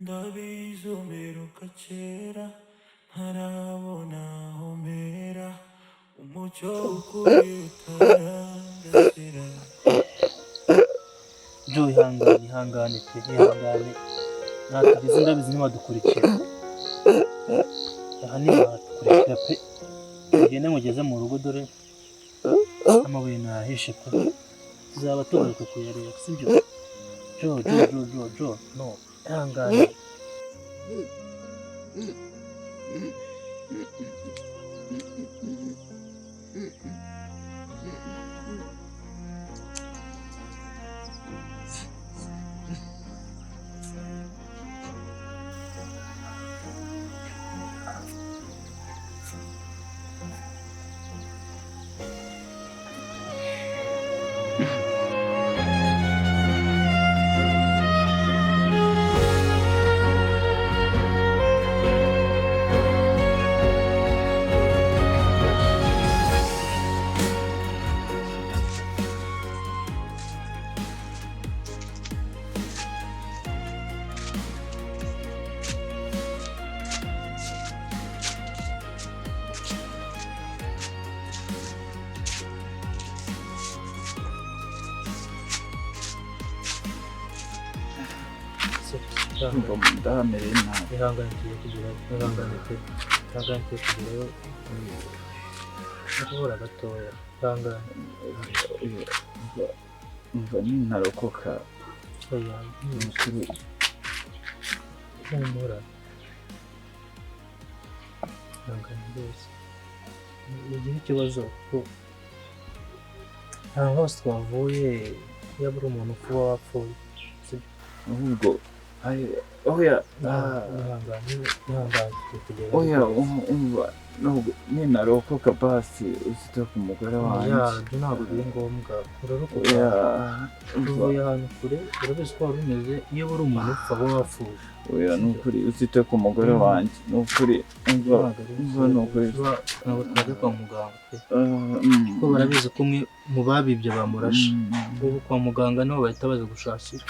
ndabizomeruka kera ntarabona aho mpera umucyo ukuri utarandasira. Jo, ihangane pe, ihangane. Natugeze ndabizi ntibadukurikira. Aha ntibadukurikira pe. Tugende mugeze mu rugo dore amabuye nahishe pe. Tuzaba tugaruka kuyareba sibyo? Jo, no, ihangane. ndamereye nabi. Ihangane tugiye kugerayo, ihangane kugerayo. Nakubura gatoya, ihangane. Umva nintarokoka Oya, umukuru humura. Ihangane rwose. Ugira ikibazo ko ahantu hose twavuye yaba uri umuntu upfa uba wapfuye. ahubwo oya Ihangane tugiye kugerayo. oya umva ninarokoka basi uzita ku mugore wanjye. Ibyo ntabwo biri ngombwa. Urarokoka. Tuvuye ahantu kure, urabizi ko wari umeze iyo uri umuntu upfa uba wapfuye. oya nukuri uzita ku mugore wanjye nukuri umva nukuri ntabwo twajya kwa muganga pe. Kuko barabizi ko umwe mu babibye bamurashe. Ubu kwa muganga niho bahita baza gushakira.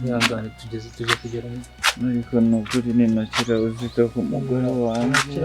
Ihangane tujye kugera ariko nukuri ninakira uzita ku mugore wanjye.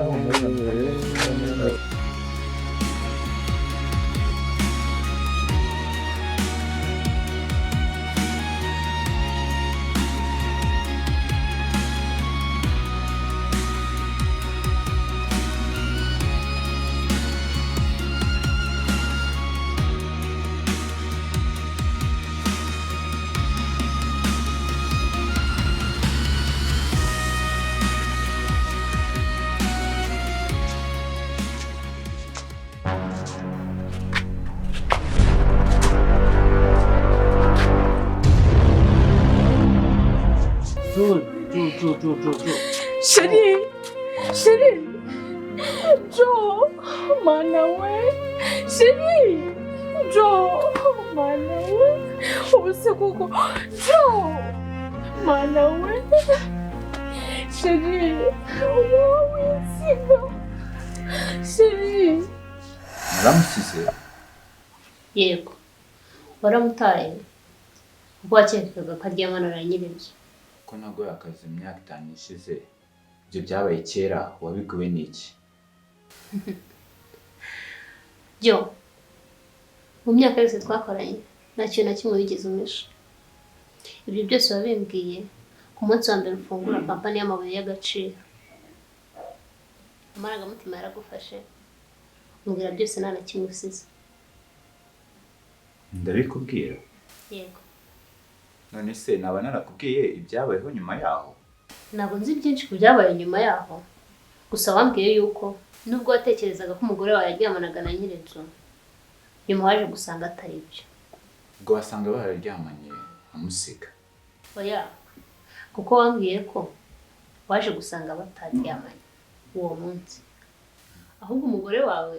Chérie, Joe, mana we, chérie, Joe, mana we, ubuse kuko, Joe, mana we, chérie, wowe siga, chérie. Naramusize. Yego, waramutaye ubwo wakekaga ko aryamana na nyir'inzu. Ko nagoye akazi imyaka 5 ishize. Ibyo byabaye kera wabiguwe n'iki? Byo, mu myaka yose twakoranye nta kintu na kimwe wigeze umesha. Ibyo byose wabimbwiye ku munsi wa mbere ufungura kampani y'amabuye y'agaciro. Amarangamutima yaragufashe, umbwira byose nta na kimwe usize. Ndabikubwira. Yego. None se naba narakubwiye ibyabayeho nyuma yaho? Ntabwo nzi byinshi ku byabaye nyuma yaho. Gusa wambwiye yuko nubwo watekerezaga ko umugore wawe yaryamanaga na nyir'inzu, nyuma waje gusanga atari byo. Ubwo wasanga bararyamanye amusiga. Oya, kuko wambwiye ko waje gusanga bataryamanye uwo munsi. Ahubwo umugore wawe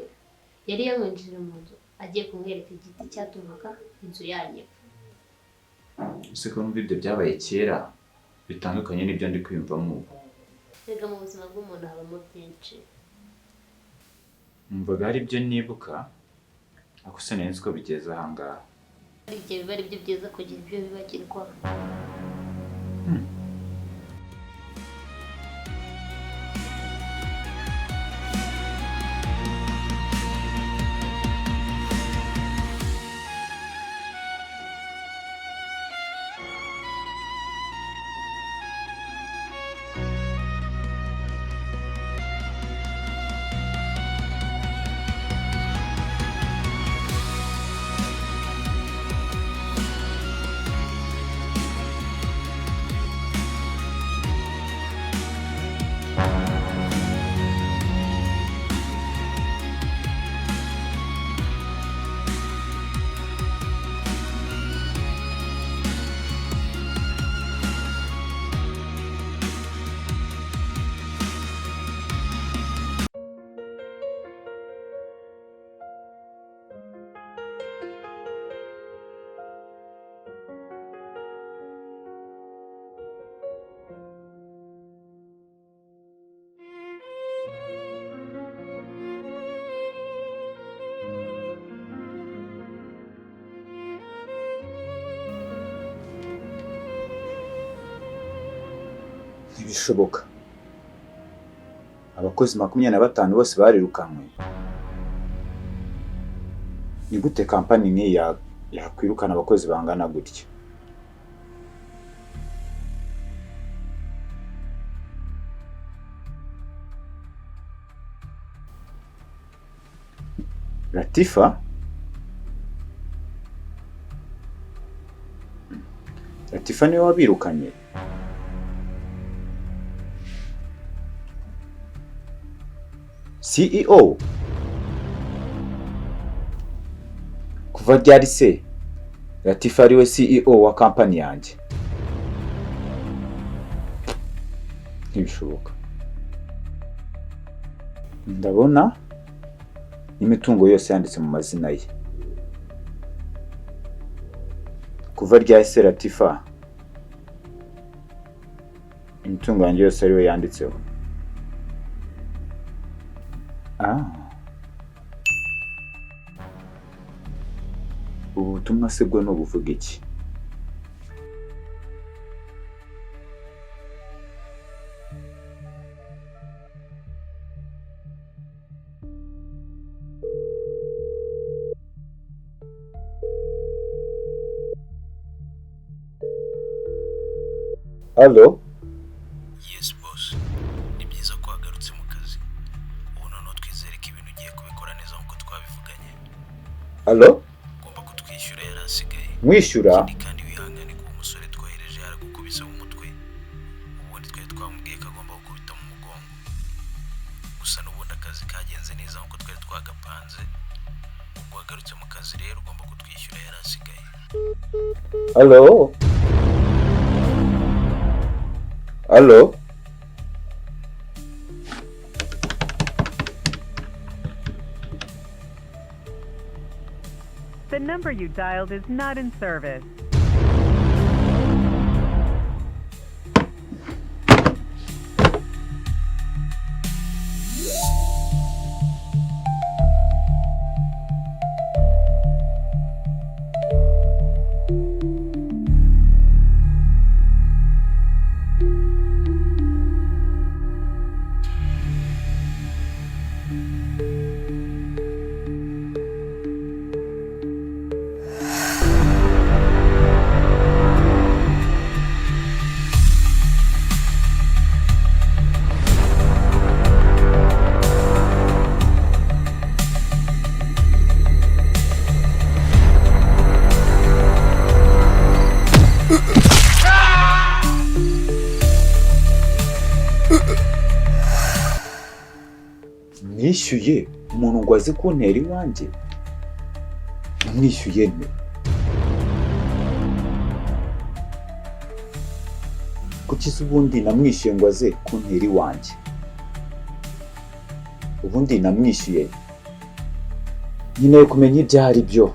yari yamwinjije mu nzu agiye kumwereka igiti cyatumaga inzu yanyu. Ese ko numva ibyo byabaye kera bitandukanye n'ibyo ndi kwiyumvamo ubu. Rega mu buzima bw'umuntu habamo byinshi. Numvaga hari ibyo nibuka, ako se nzi ko bigeze ahangaha. Ibyo biba ari byo byiza kugira ibyo bibagirwa. ntibishoboka. Abakozi 25 bose barirukanwe. Ni gute kampani ni yakwirukana abakozi bangana gutya? Latifa? Latifa niwe wabirukanye? CEO? Kuva ryari se Latifa ariwe CEO wa kampani yanjye? Ntibishoboka. Ndabona imitungo yose yanditse mu mazina ye. Kuva ryari se Latifa imitungo yanjye yose ariwe yanditseho? Ubu butumwa se bwo n'ubuvuga iki? Hello? Yes boss. Ni byiza ko wagarutse mu kazi. Ubu noneho twizere ko ibintu ugiye kubikora neza nk'uko twabivuganye. Hello? Ugomba kutwishyura yarasigaye. Mwishyura? Kandi wihangane ko umusore twohereje yaragukubise mu mutwe. Ubundi twari twamubwiye ko agomba gukubita mu mugongo. Gusa n'ubundi akazi kagenze neza nk'uko twari twagapanze. Ubwo wagarutse mu kazi rero ugomba kutwishyura yarasigaye. Hello? Hello? The number you dialed is not in service. Nishyuye umuntu ngo aze kuntera iwanjye? Namwishyuye nte? Kuki se ubundi namwishyuye ngo aze kuntera iwanjye? Ubundi namwishyuye nkeneye kumenya ibyo ari byo.